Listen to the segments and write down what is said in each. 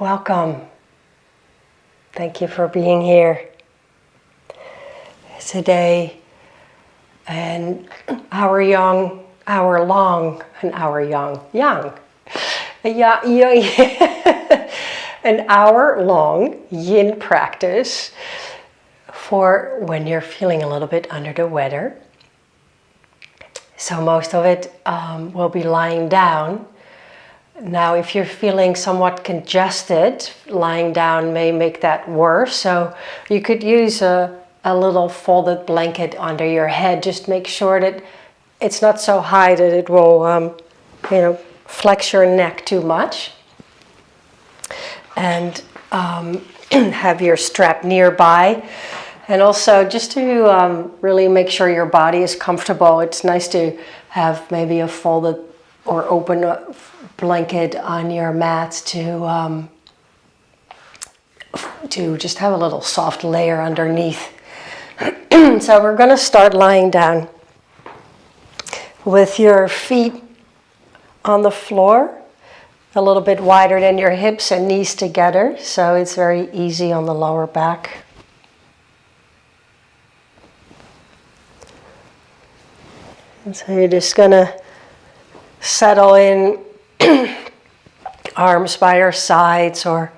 Welcome. Thank you for being here. Today, an hour long, an hour-long yin practice for when you're feeling a little bit under the weather. So most of it will be lying down. Now, if you're feeling somewhat congested, lying down may make that worse. So you could use a little folded blanket under your head. Just make sure that it's not so high that it will, flex your neck too much. And have your strap nearby. And also, just to really make sure your body is comfortable, it's nice to have maybe a folded or open blanket on your mat to just have a little soft layer underneath. So we're going to start lying down with your feet on the floor, a little bit wider than your hips and knees together, so it's very easy on the lower back. And so you're just going to settle in, arms by your sides or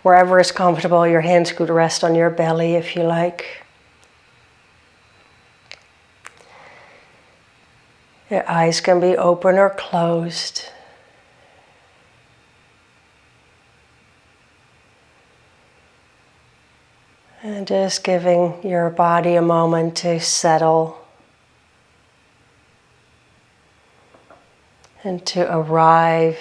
wherever is comfortable. Your hands could rest on your belly if you like. Your eyes can be open or closed. And just giving your body a moment to settle and to arriving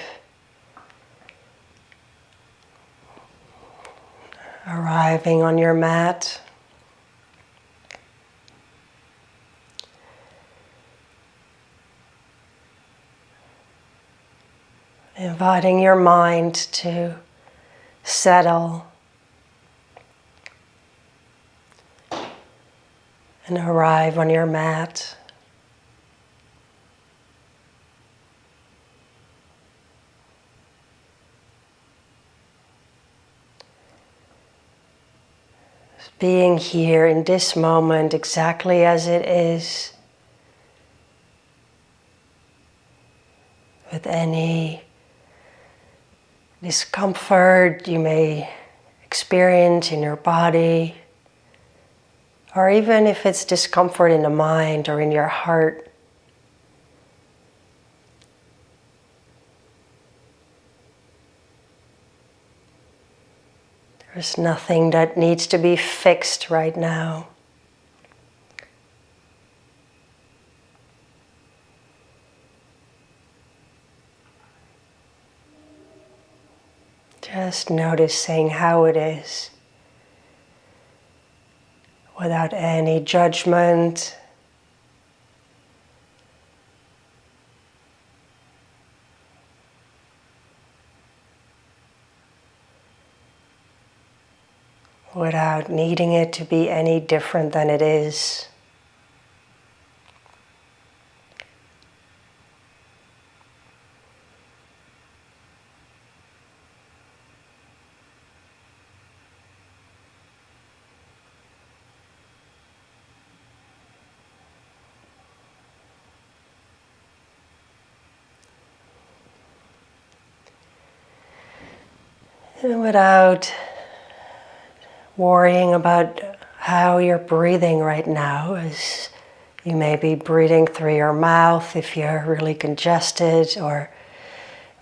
on your mat. Inviting your mind to settle and arrive on your mat. Being here in this moment exactly as it is, with any discomfort you may experience in your body, or even if it's discomfort in the mind or in your heart. There's nothing that needs to be fixed right now. Just noticing how it is, without any judgment. Without needing it to be any different than it is. And without worrying about how you're breathing right now, as you may be breathing through your mouth if you're really congested, or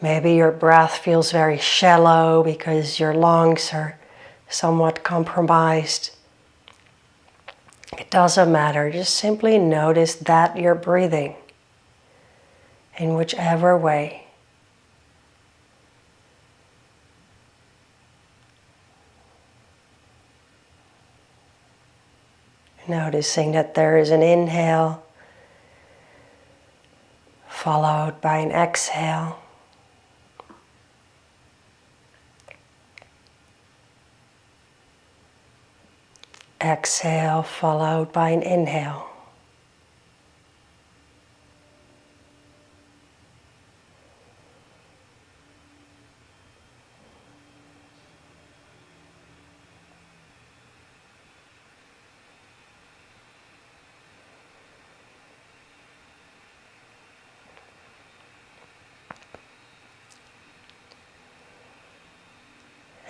maybe your breath feels very shallow because your lungs are somewhat compromised. It doesn't matter, just simply notice that you're breathing in whichever way. Noticing that there is an inhale followed by an exhale. Exhale followed by an inhale.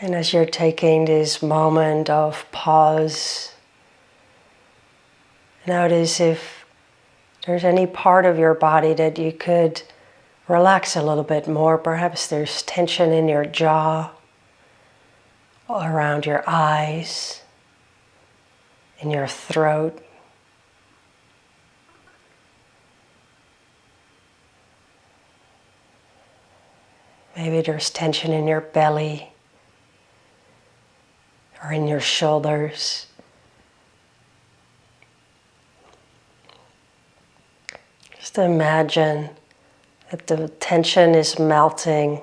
And as you're taking this moment of pause, notice if there's any part of your body that you could relax a little bit more. Perhaps there's tension in your jaw, around your eyes, in your throat. Maybe there's tension in your belly or in your shoulders. Just imagine that the tension is melting.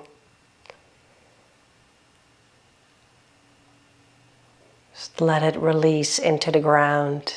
Just let it release into the ground.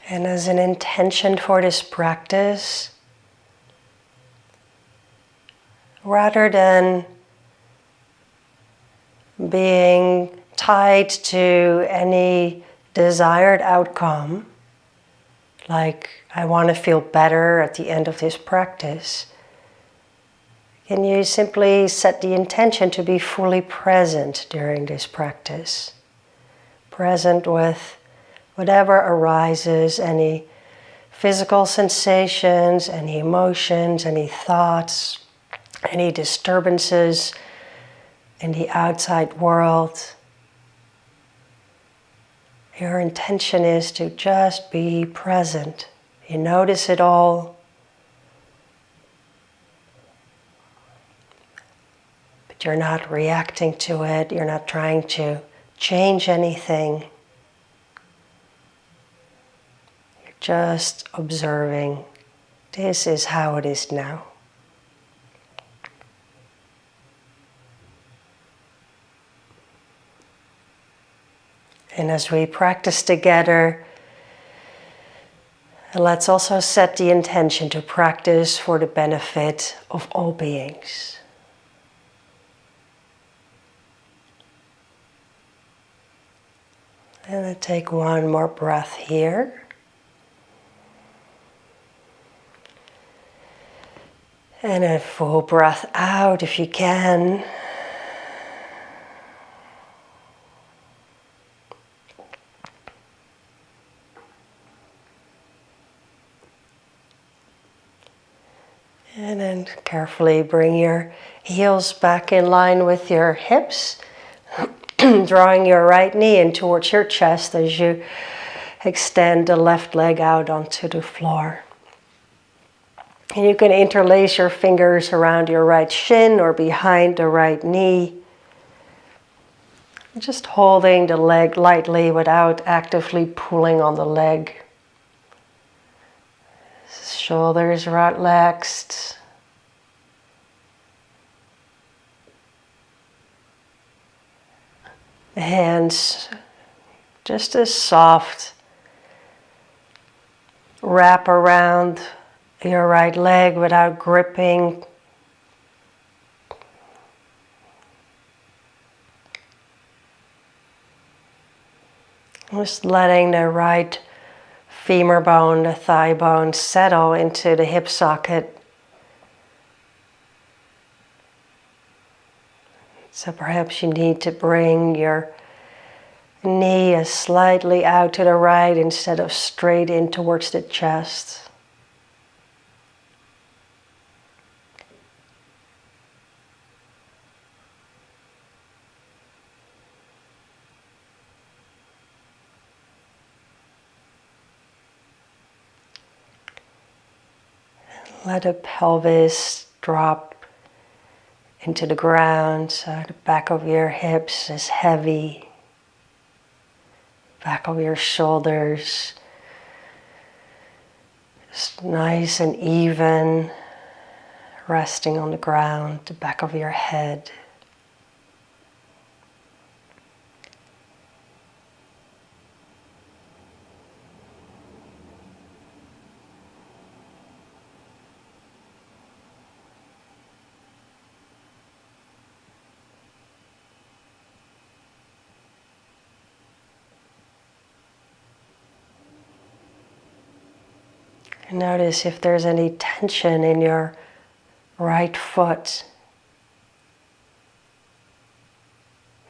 And as an intention for this practice, rather than being tied to any desired outcome, like I want to feel better at the end of this practice, can you simply set the intention to be fully present during this practice? Present with whatever arises, any physical sensations, any emotions, any thoughts, any disturbances in the outside world. Your intention is to just be present. You notice it all, but you're not reacting to it. You're not trying to change anything. You're just observing. This is how it is now. And as we practice together, let's also set the intention to practice for the benefit of all beings. And then take one more breath here. And a full breath out if you can. And then carefully bring your heels back in line with your hips, drawing your right knee in towards your chest as you extend the left leg out onto the floor. And you can interlace your fingers around your right shin or behind the right knee. Just holding the leg lightly without actively pulling on the leg. Shoulders relaxed. The hands just a soft wrap around your right leg without gripping. Just letting the right femur bone, the thigh bone, settle into the hip socket. So perhaps you need to bring your knee slightly out to the right instead of straight in towards the chest. Let the pelvis drop into the ground, so the back of your hips is heavy. back of your shoulders, just nice and even, resting on the ground, the back of your head. And notice if there's any tension in your right foot,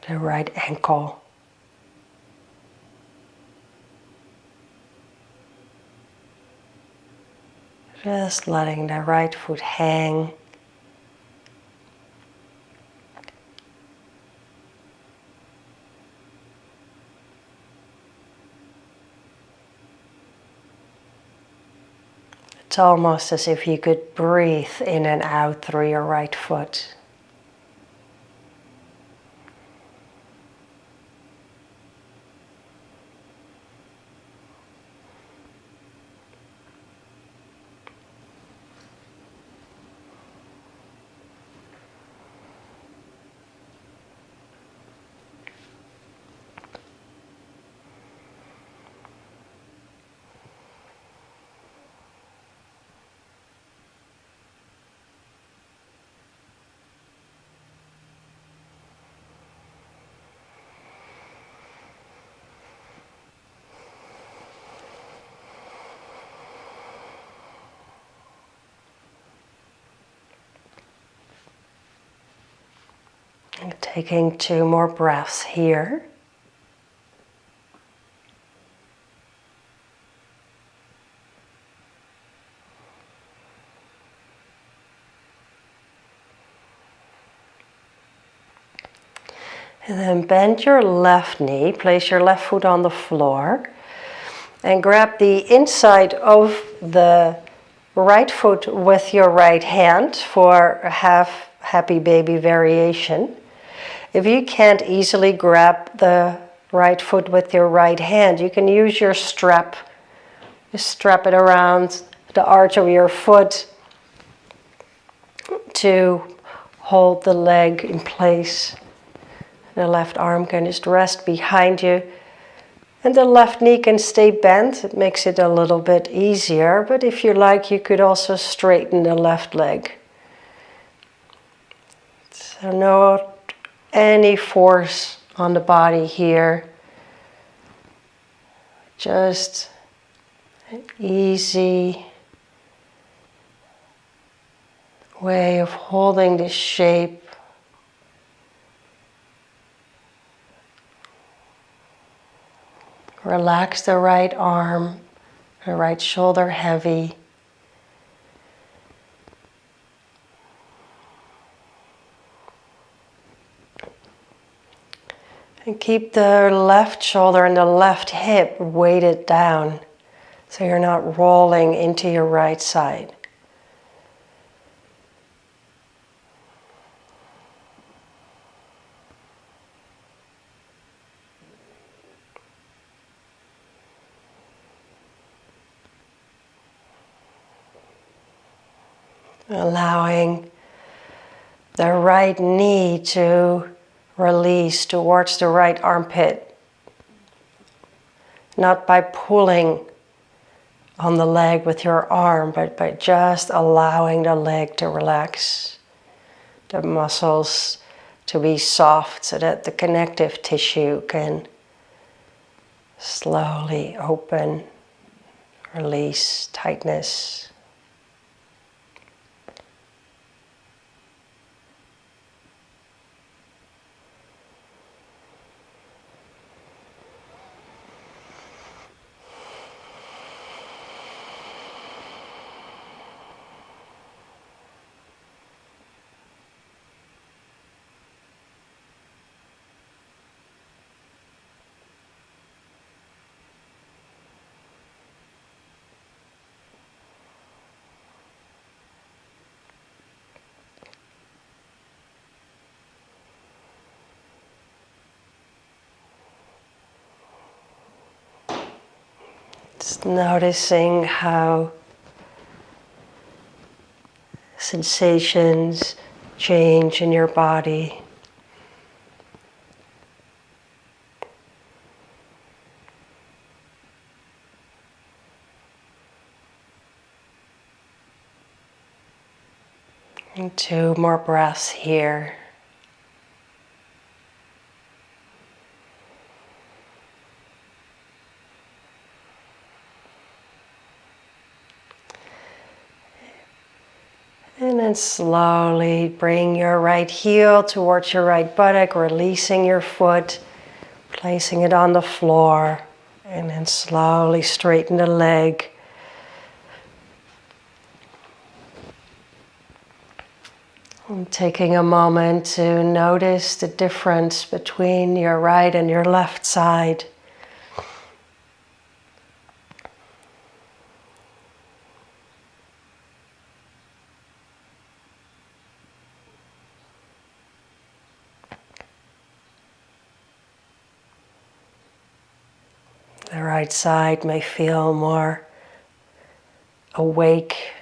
the right ankle. Just letting the right foot hang. It's almost as if you could breathe in and out through your right foot. And taking 2 more breaths here. And then bend your left knee, place your left foot on the floor, and grab the inside of the right foot with your right hand for a half happy baby variation. If you can't easily grab the right foot with your right hand, you can use your strap. Just strap it around the arch of your foot to hold the leg in place. The left arm can just rest behind you. And the left knee can stay bent. It makes it a little bit easier. But if you like, you could also straighten the left leg. So no any force on the body here. Just an easy way of holding this shape. Relax the right arm, the right shoulder heavy. And keep the left shoulder and the left hip weighted down so you're not rolling into your right side. Allowing the right knee to release towards the right armpit. Not by pulling on the leg with your arm, but by just allowing the leg to relax. The muscles to be soft so that the connective tissue can slowly open, release tightness. Just noticing how sensations change in your body. And 2 more breaths here. And then slowly bring your right heel towards your right buttock, releasing your foot, placing it on the floor, and then slowly straighten the leg. And taking a moment to notice the difference between your right and your left side. The right side may feel more awake.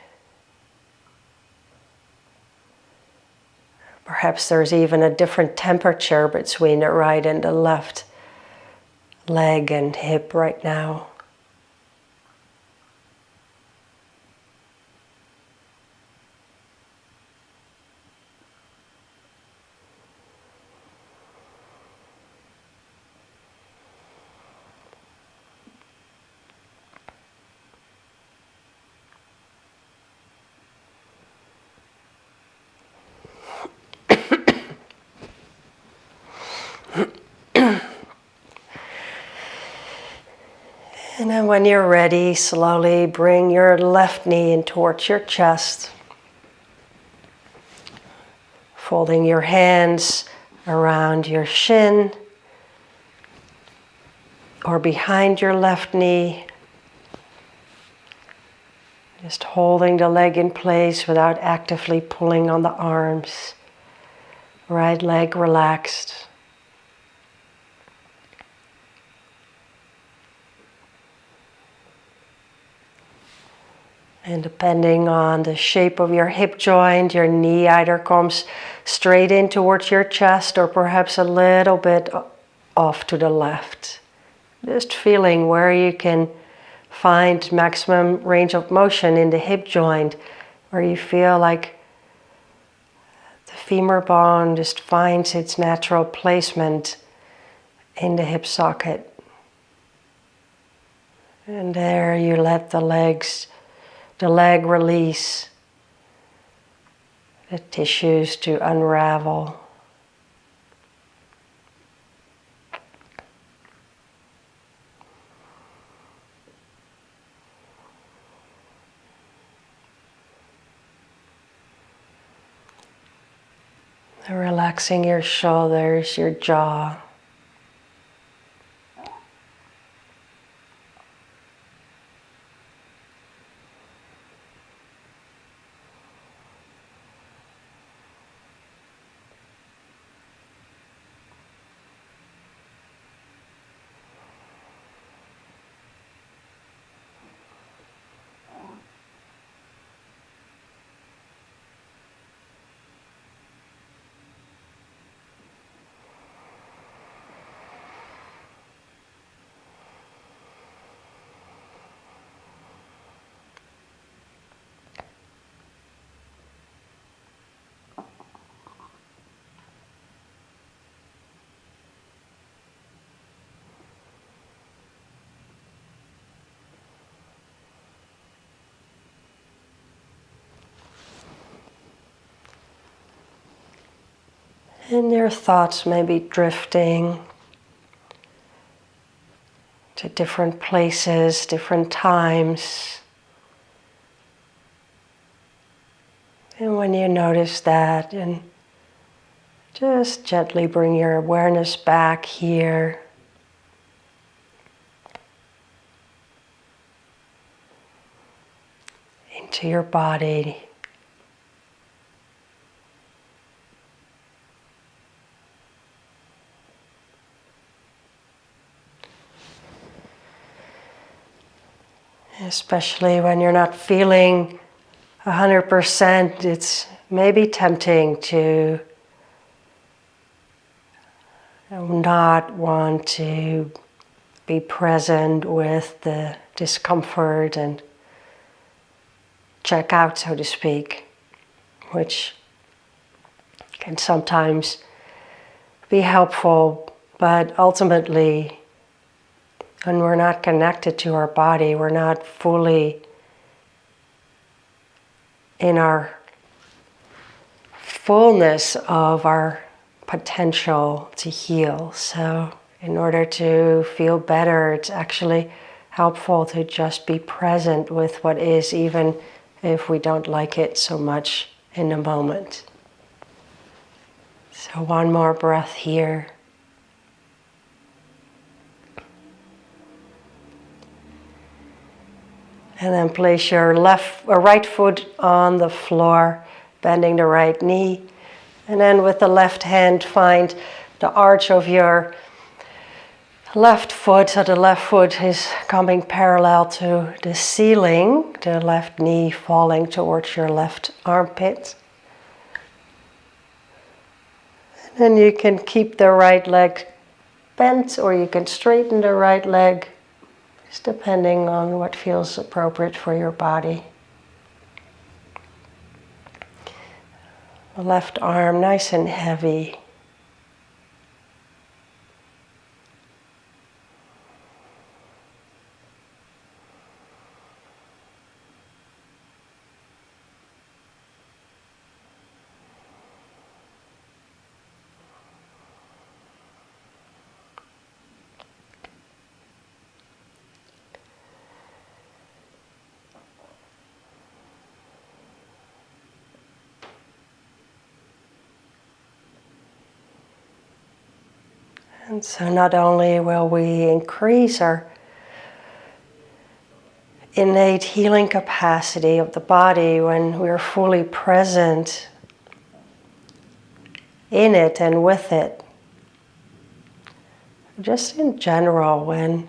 Perhaps there's even a different temperature between the right and the left leg and hip right now. And then when you're ready, slowly bring your left knee in towards your chest. Folding your hands around your shin or behind your left knee. Just holding the leg in place without actively pulling on the arms. Right leg relaxed. And depending on the shape of your hip joint, your knee either comes straight in towards your chest or perhaps a little bit off to the left. Just feeling where you can find maximum range of motion in the hip joint, where you feel like the femur bone just finds its natural placement in the hip socket. And there you let the leg release, the tissues to unravel. Relaxing your shoulders, your jaw. And your thoughts may be drifting to different places, different times. And when you notice that, and just gently bring your awareness back here. Into your body. Especially when you're not feeling 100%, it's maybe tempting to not want to be present with the discomfort and check out, so to speak, which can sometimes be helpful, but ultimately, when we're not connected to our body, we're not fully in our fullness of our potential to heal. So in order to feel better, it's actually helpful to just be present with what is, even if we don't like it so much in the moment. So one more breath here. And then place your right foot on the floor, bending the right knee. And then with the left hand, find the arch of your left foot. So the left foot is coming parallel to the ceiling, the left knee falling towards your left armpit. And then you can keep the right leg bent, or you can straighten the right leg, just depending on what feels appropriate for your body. The left arm nice and heavy. And so not only will we increase our innate healing capacity of the body when we're fully present in it and with it, just in general, when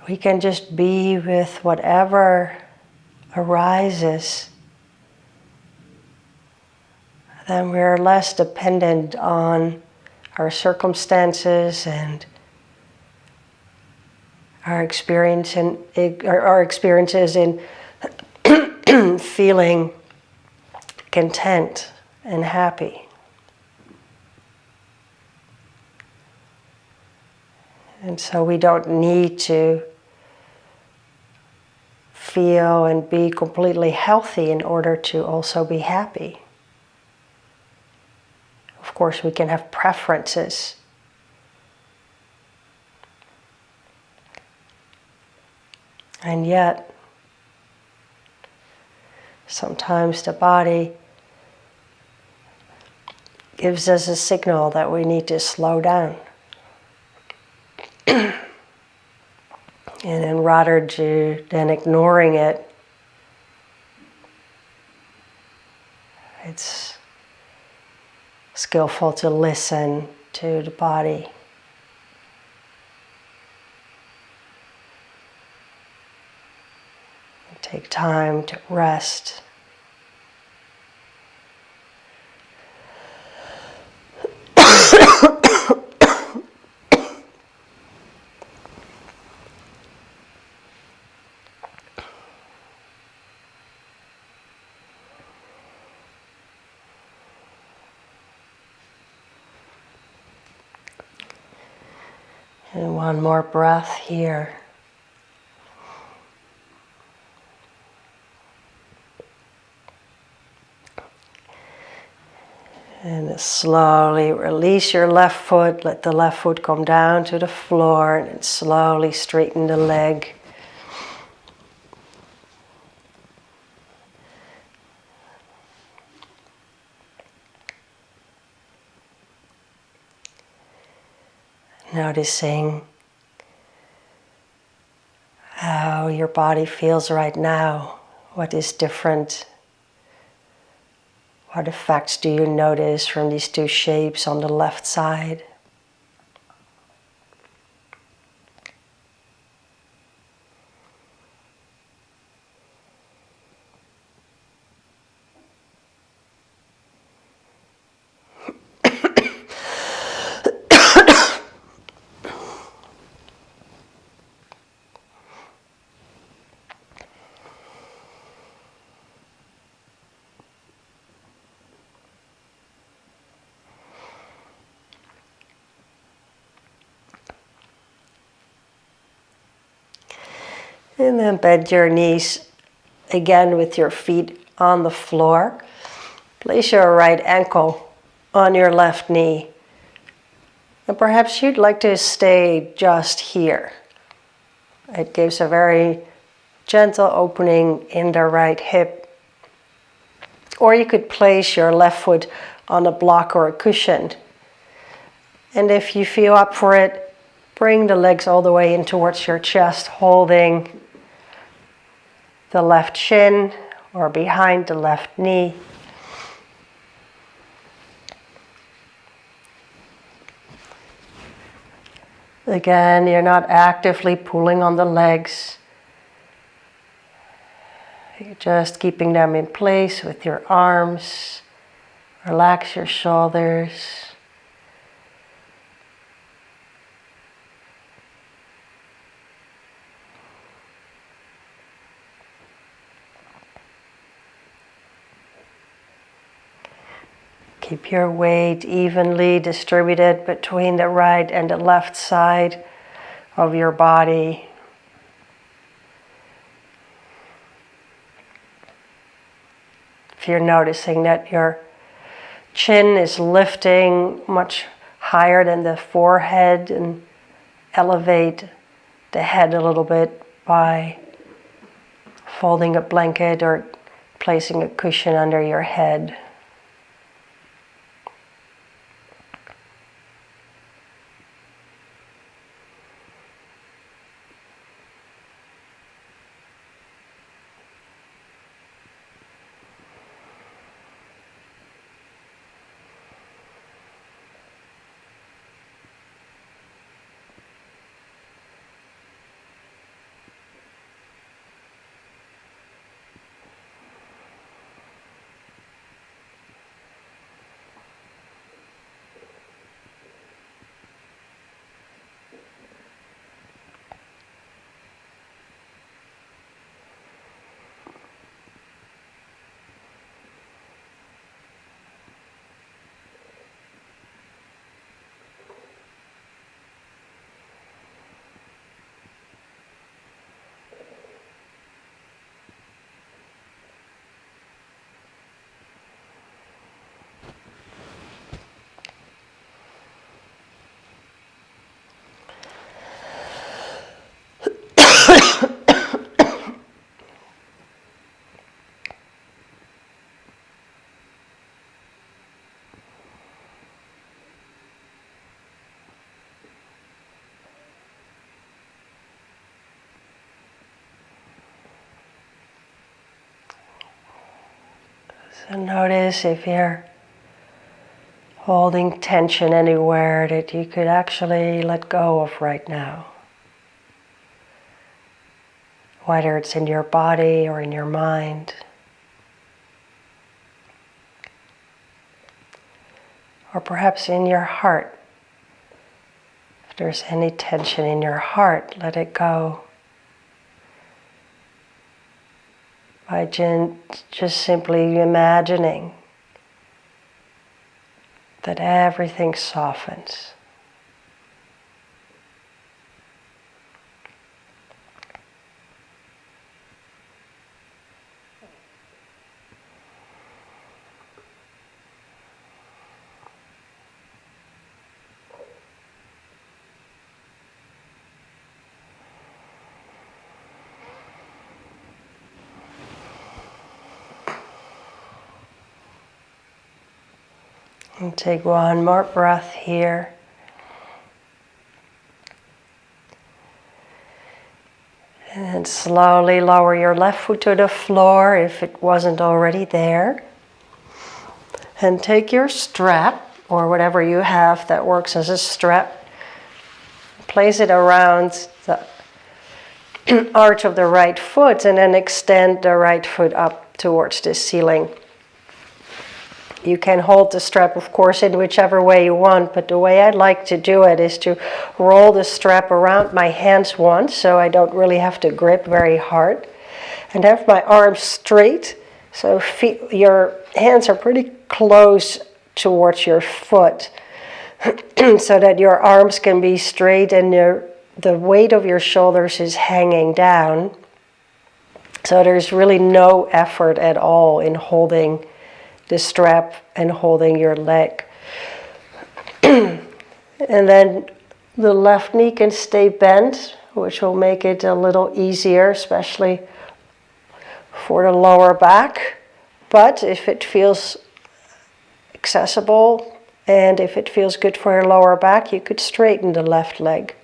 we can just be with whatever arises, then we're less dependent on our circumstances and our experiences in feeling content and happy. And so we don't need to feel and be completely healthy in order to also be happy. Of course, we can have preferences. And yet, sometimes the body gives us a signal that we need to slow down. And then rather than ignoring it, it's skillful to listen to the body. Take time to rest. And one more breath here. And slowly release your left foot, let the left foot come down to the floor, and then slowly straighten the leg. Noticing how your body feels right now. What is different? What effects do you notice from these two shapes on the left side? And then bend your knees again with your feet on the floor. Place your right ankle on your left knee. And perhaps you'd like to stay just here. It gives a very gentle opening in the right hip. Or you could place your left foot on a block or a cushion. And if you feel up for it, bring the legs all the way in towards your chest, holding the left shin or behind the left knee. Again, you're not actively pulling on the legs. You're just keeping them in place with your arms. Relax your shoulders. Keep your weight evenly distributed between the right and the left side of your body. If you're noticing that your chin is lifting much higher than the forehead, and elevate the head a little bit by folding a blanket or placing a cushion under your head. So notice if you're holding tension anywhere that you could actually let go of right now. Whether it's in your body or in your mind. Or perhaps in your heart. If there's any tension in your heart, let it go. By just simply imagining that everything softens. And take one more breath here. And then slowly lower your left foot to the floor if it wasn't already there. And take your strap, or whatever you have that works as a strap, place it around the arch of the right foot, and then extend the right foot up towards the ceiling. You can hold the strap, of course, in whichever way you want, but the way I'd like to do it is to roll the strap around my hands once, so I don't really have to grip very hard, and have my arms straight, so your hands are pretty close towards your foot, so that your arms can be straight and the weight of your shoulders is hanging down. So there's really no effort at all in holding the strap and holding your leg. And then the left knee can stay bent, which will make it a little easier, especially for the lower back. But if it feels accessible and if it feels good for your lower back, you could straighten the left leg.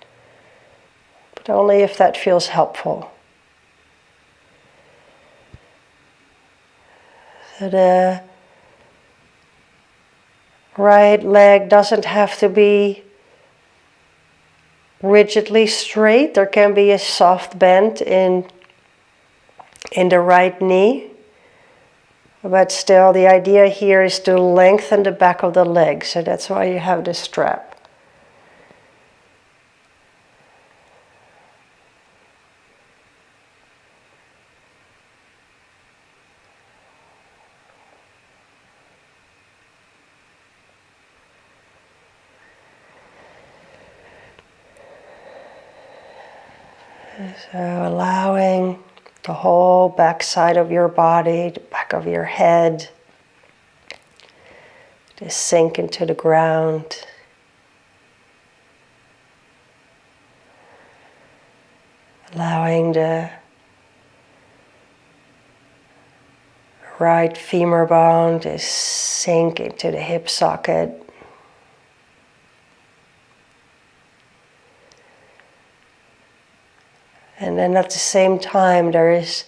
But only if that feels helpful. So the right leg doesn't have to be rigidly straight. There can be a soft bend in the right knee. But still, the idea here is to lengthen the back of the leg. So that's why you have the strap. So allowing the whole back side of your body, the back of your head, to sink into the ground. Allowing the right femur bone to sink into the hip socket. And then at the same time, there is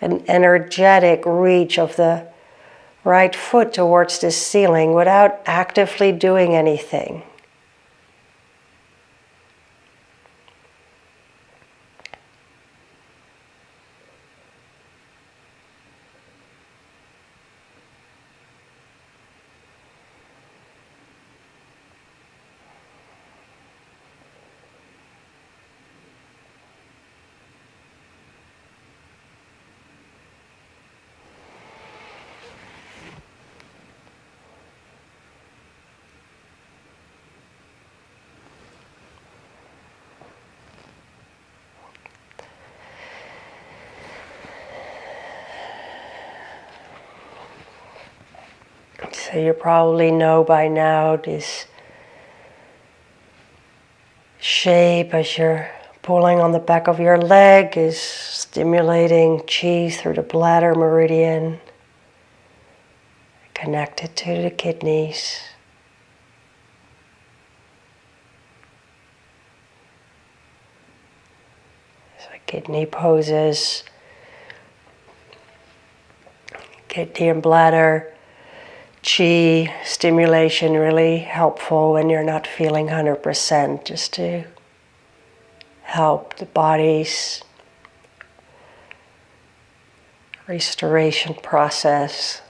an energetic reach of the right foot towards the ceiling without actively doing anything. So you probably know by now this shape as you're pulling on the back of your leg is stimulating chi through the bladder meridian, connected to the kidneys. So kidney poses, kidney and bladder chi stimulation really helpful when you're not feeling 100%, just to help the body's restoration process.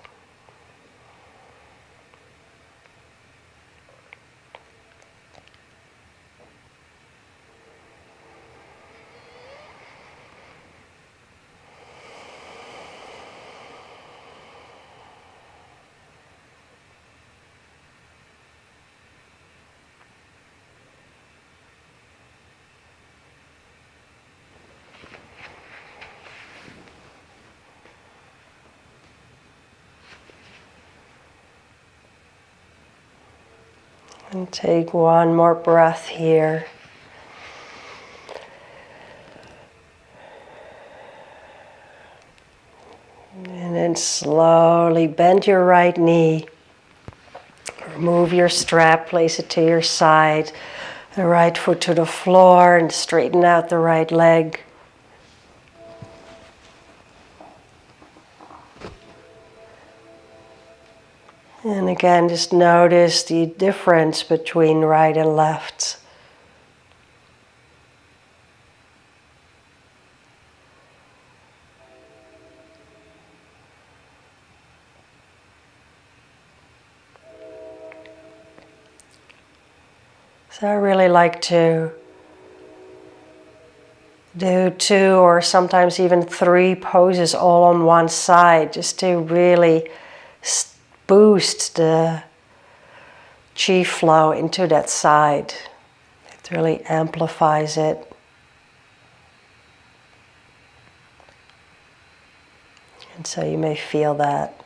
And take one more breath here. And then slowly bend your right knee. Remove your strap, place it to your side. The right foot to the floor and straighten out the right leg. And again, just notice the difference between right and left. So I really like to do 2 or sometimes even 3 poses all on one side, just to really boost the chi flow into that side. It really amplifies it. And so you may feel that.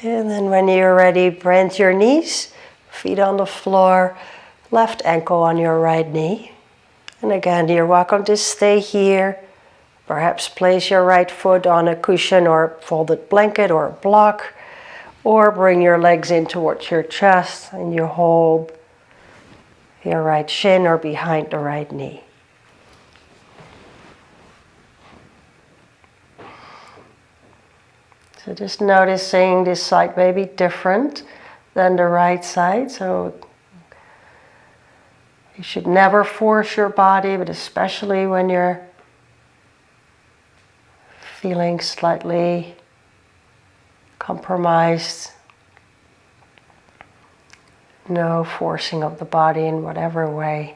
And then when you're ready, bend your knees, feet on the floor, left ankle on your right knee. And again, you're welcome to stay here. Perhaps place your right foot on a cushion or folded blanket or a block, or bring your legs in towards your chest and you hold your right shin or behind the right knee. So just noticing this side may be different than the right side, so you should never force your body, but especially when you're feeling slightly compromised, no forcing of the body in whatever way.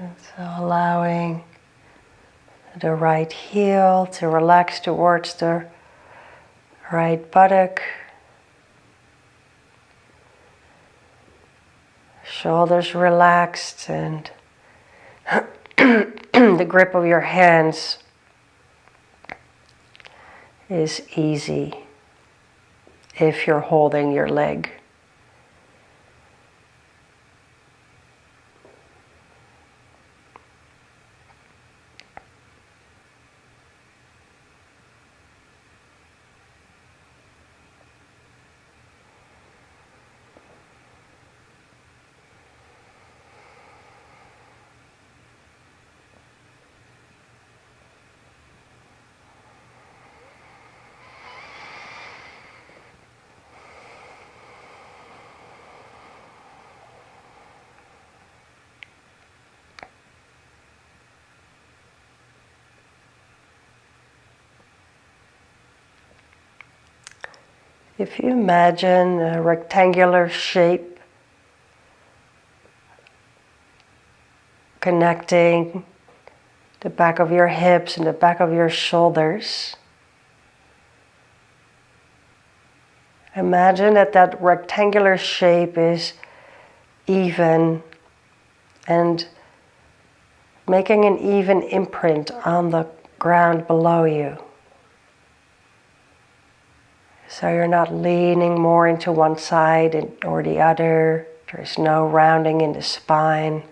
And so allowing the right heel to relax towards the right buttock. Shoulders relaxed and the grip of your hands is easy if you're holding your leg. If you imagine a rectangular shape connecting the back of your hips and the back of your shoulders, imagine that that rectangular shape is even and making an even imprint on the ground below you. So you're not leaning more into one side or the other. There's no rounding in the spine.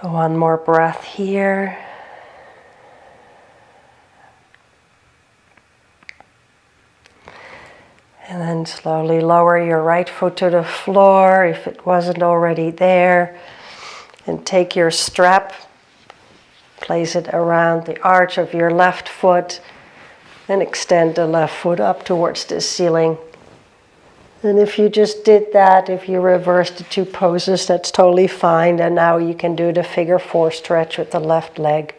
One more breath here. And then slowly lower your right foot to the floor if it wasn't already there. And take your strap, place it around the arch of your left foot, and extend the left foot up towards the ceiling. And if you just did that, if you reversed the two poses, that's totally fine. And now you can do the figure 4 stretch with the left leg.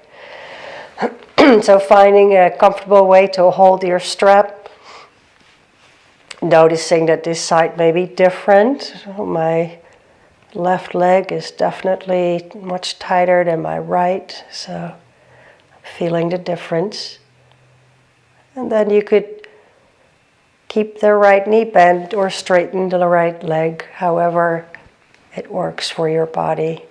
So finding a comfortable way to hold your strap. Noticing that this side may be different. My left leg is definitely much tighter than my right, so feeling the difference. And then you could keep the right knee bent or straighten the right leg, however it works for your body.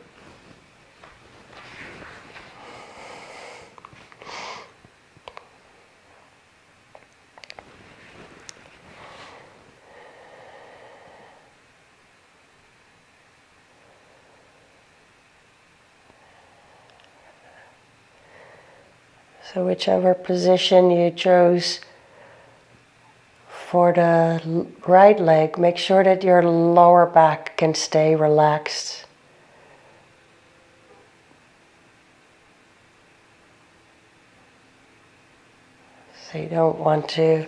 So whichever position you chose for the right leg, make sure that your lower back can stay relaxed. So you don't want to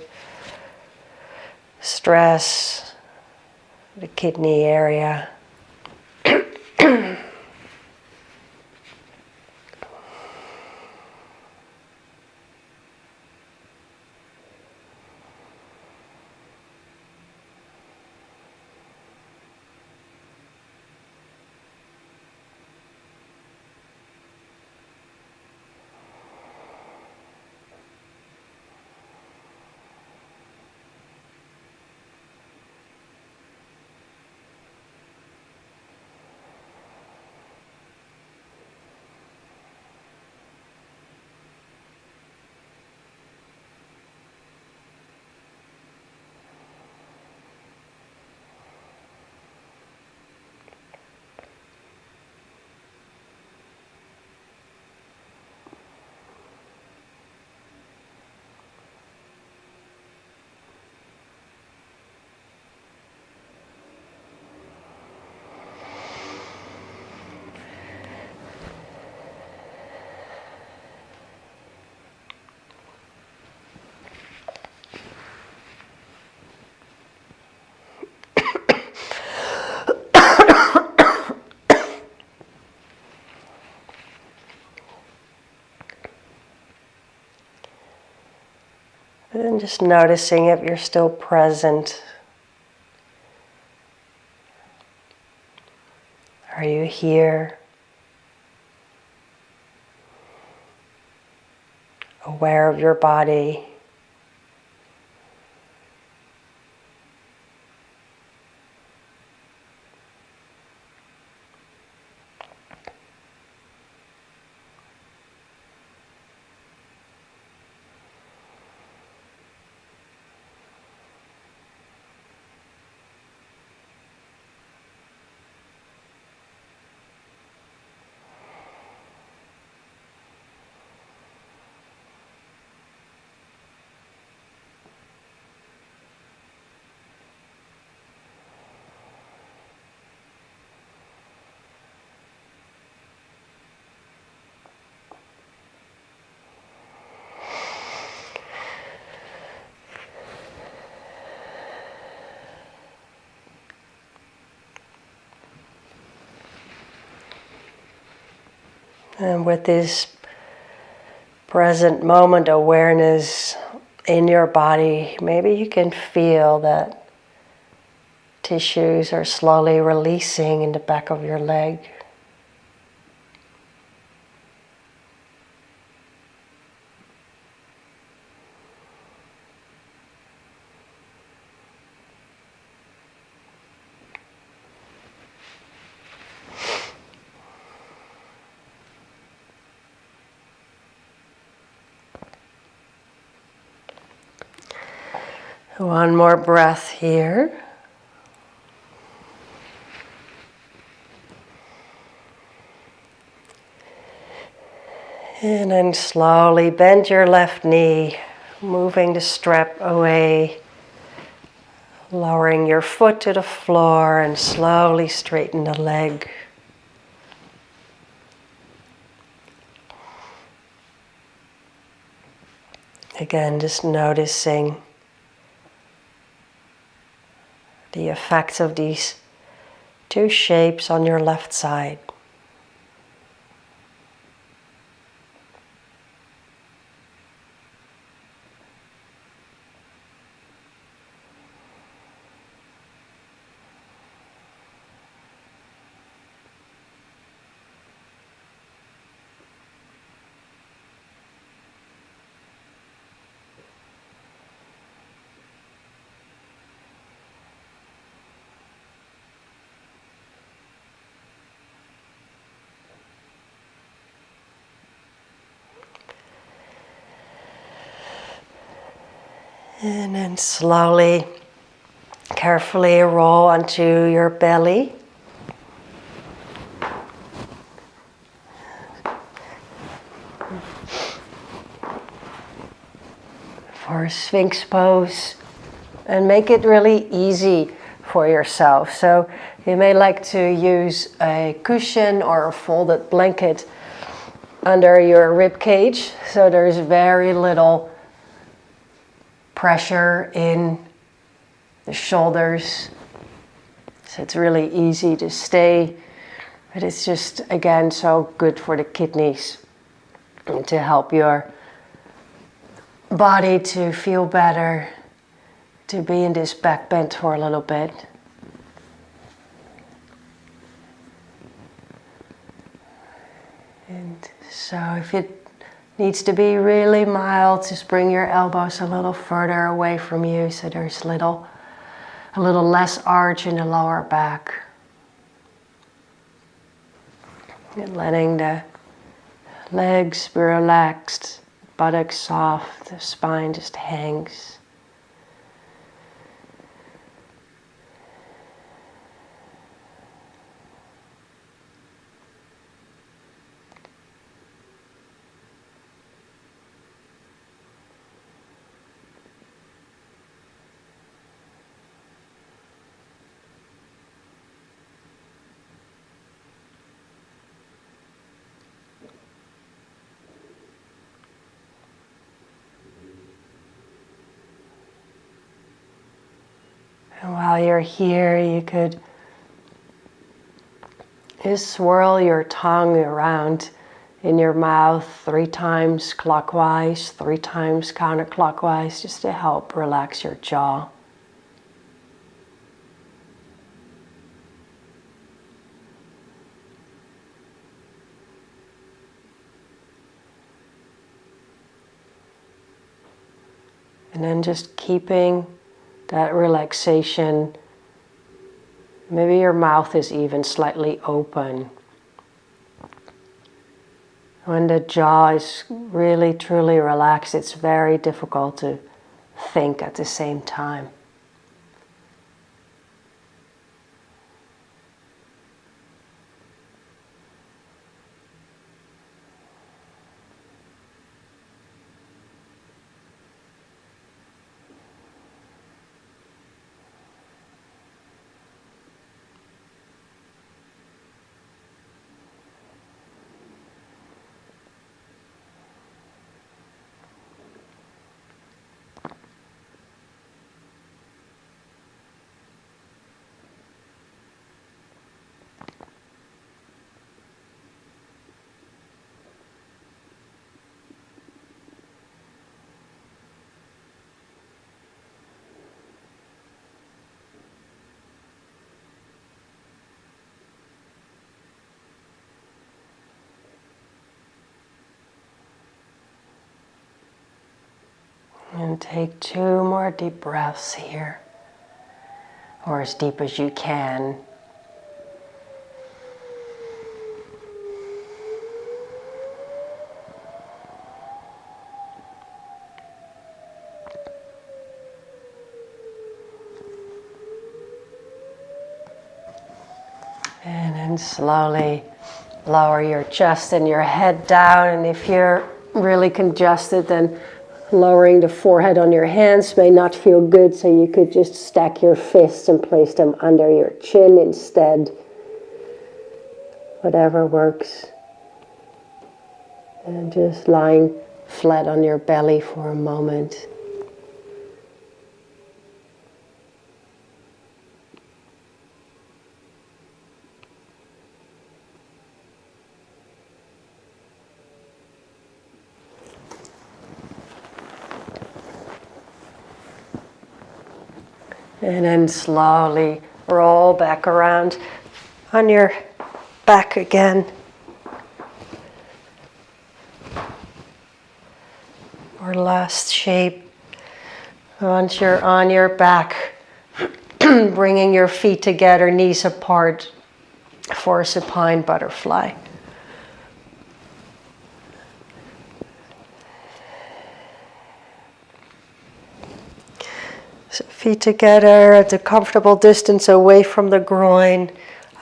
stress the kidney area. And then just noticing if you're still present. Are you here? Aware of your body. And with this present moment awareness in your body, maybe you can feel that tissues are slowly releasing in the back of your leg. One more breath here. And then slowly bend your left knee, moving the strap away, lowering your foot to the floor and slowly straighten the leg. Again, just noticing the effects of these two shapes on your left side. And then slowly, carefully roll onto your belly. For Sphinx pose. And make it really easy for yourself. So you may like to use a cushion or a folded blanket under your rib cage, so there's very little pressure in the shoulders. So it's really easy to stay, but it's just, again, so good for the kidneys and to help your body to feel better, to be in this back bend for a little bit. And so if it needs to be really mild, just bring your elbows a little further away from you so there's a little less arch in the lower back. And letting the legs be relaxed, buttocks soft, the spine just hangs. And while you're here, you could just swirl your tongue around in your mouth 3 times clockwise, 3 times counterclockwise, just to help relax your jaw. And then just keeping that relaxation. Maybe your mouth is even slightly open. When the jaw is really truly relaxed, it's very difficult to think at the same time. And take 2 more deep breaths here, or as deep as you can. And then slowly lower your chest and your head down. And if you're really congested, then lowering the forehead on your hands may not feel good, so you could just stack your fists and place them under your chin instead. Whatever works. And just lying flat on your belly for a moment. And then slowly roll back around on your back again. Or last shape. Once you're on your back, bringing your feet together, knees apart for supine butterfly. Feet together at a comfortable distance away from the groin,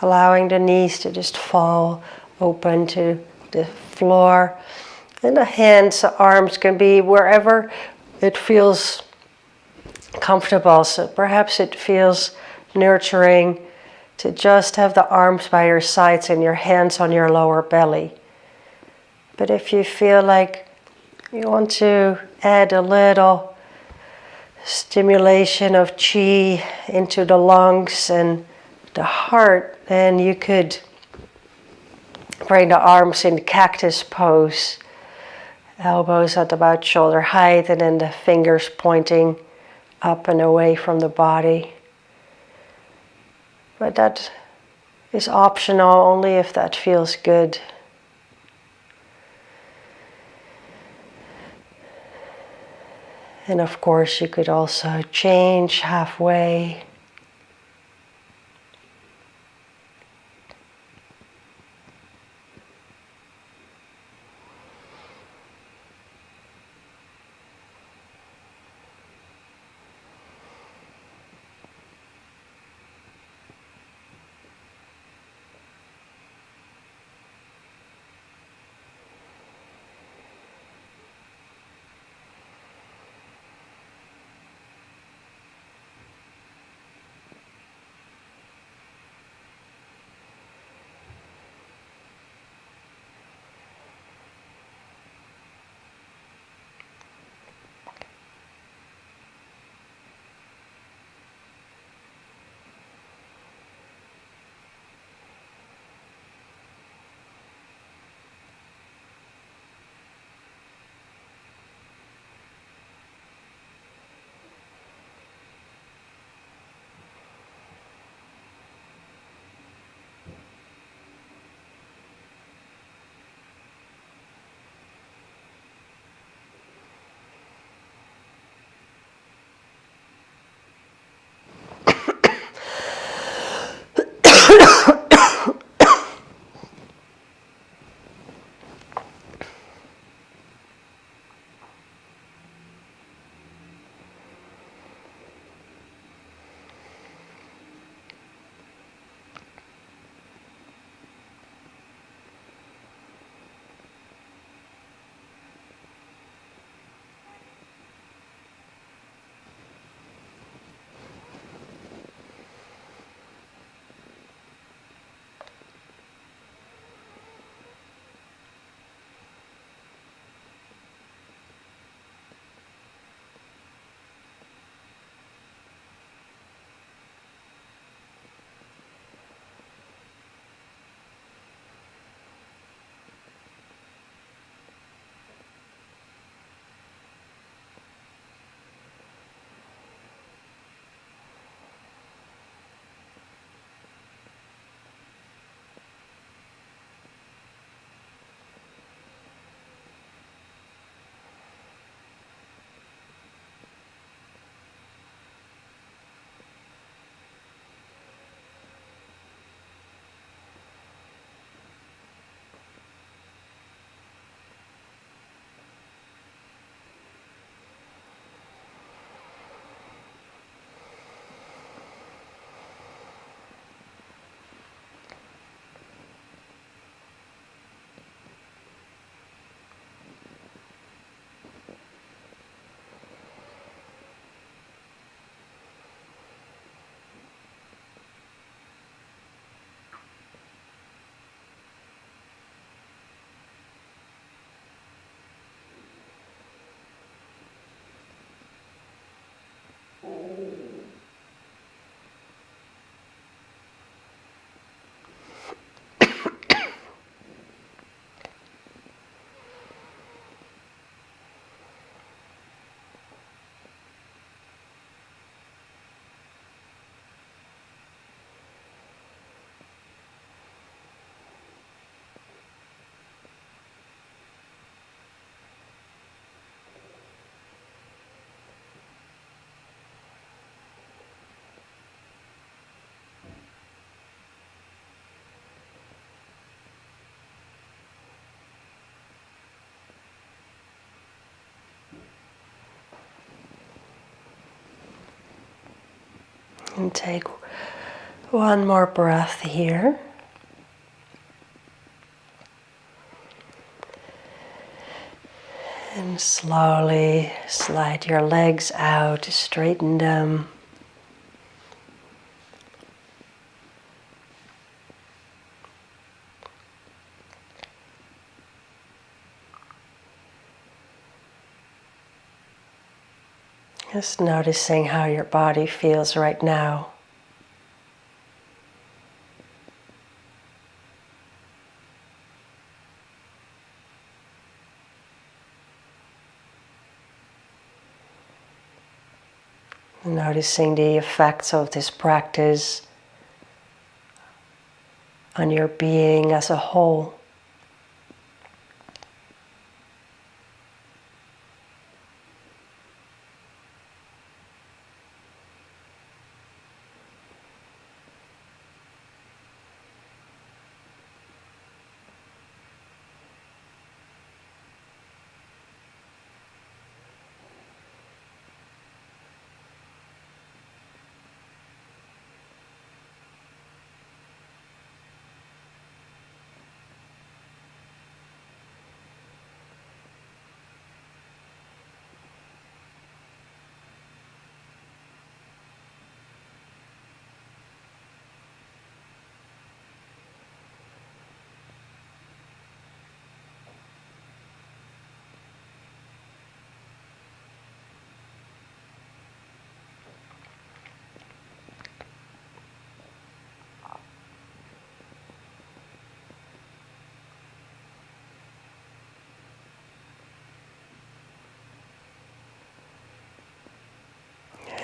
allowing the knees to just fall open to the floor. And the hands, the arms can be wherever it feels comfortable. So perhaps it feels nurturing to just have the arms by your sides and your hands on your lower belly. But if you feel like you want to add a little stimulation of chi into the lungs and the heart, then you could bring the arms in cactus pose, elbows at about shoulder height, and then the fingers pointing up and away from the body. But that is optional only if that feels good. And of course, you could also change halfway. And take one more breath here. And slowly slide your legs out, straighten them. Just noticing how your body feels right now. Noticing the effects of this practice on your being as a whole.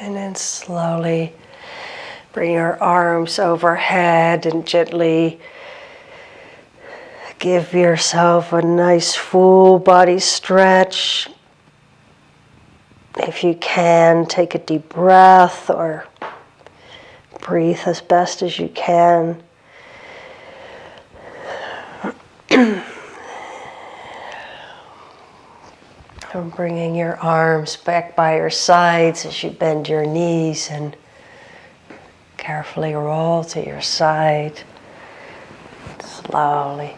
And then slowly bring your arms overhead and gently give yourself a nice full body stretch. If you can, take a deep breath or breathe as best as you can. And bringing your arms back by your sides as you bend your knees and carefully roll to your side. Slowly,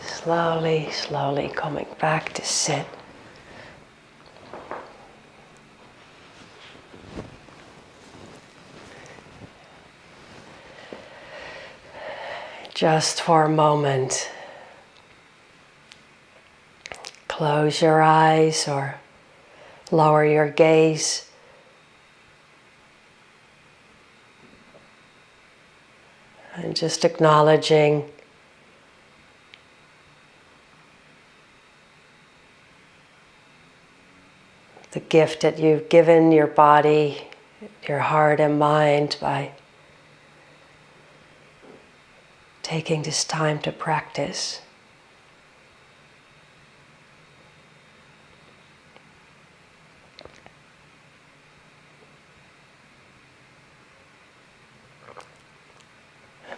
slowly, slowly coming back to sit. Just for a moment, close your eyes or lower your gaze. And just acknowledging the gift that you've given your body, your heart and mind by taking this time to practice.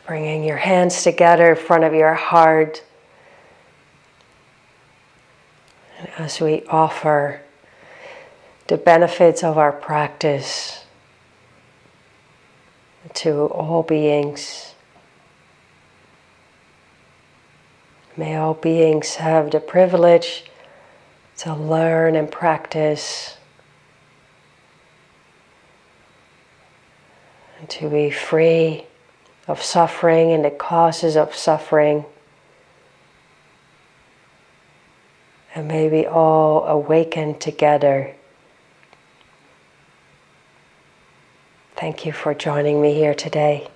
Bringing your hands together in front of your heart. And as we offer the benefits of our practice to all beings, may all beings have the privilege to learn and practice and to be free of suffering and the causes of suffering. And may we all awaken together. Thank you for joining me here today.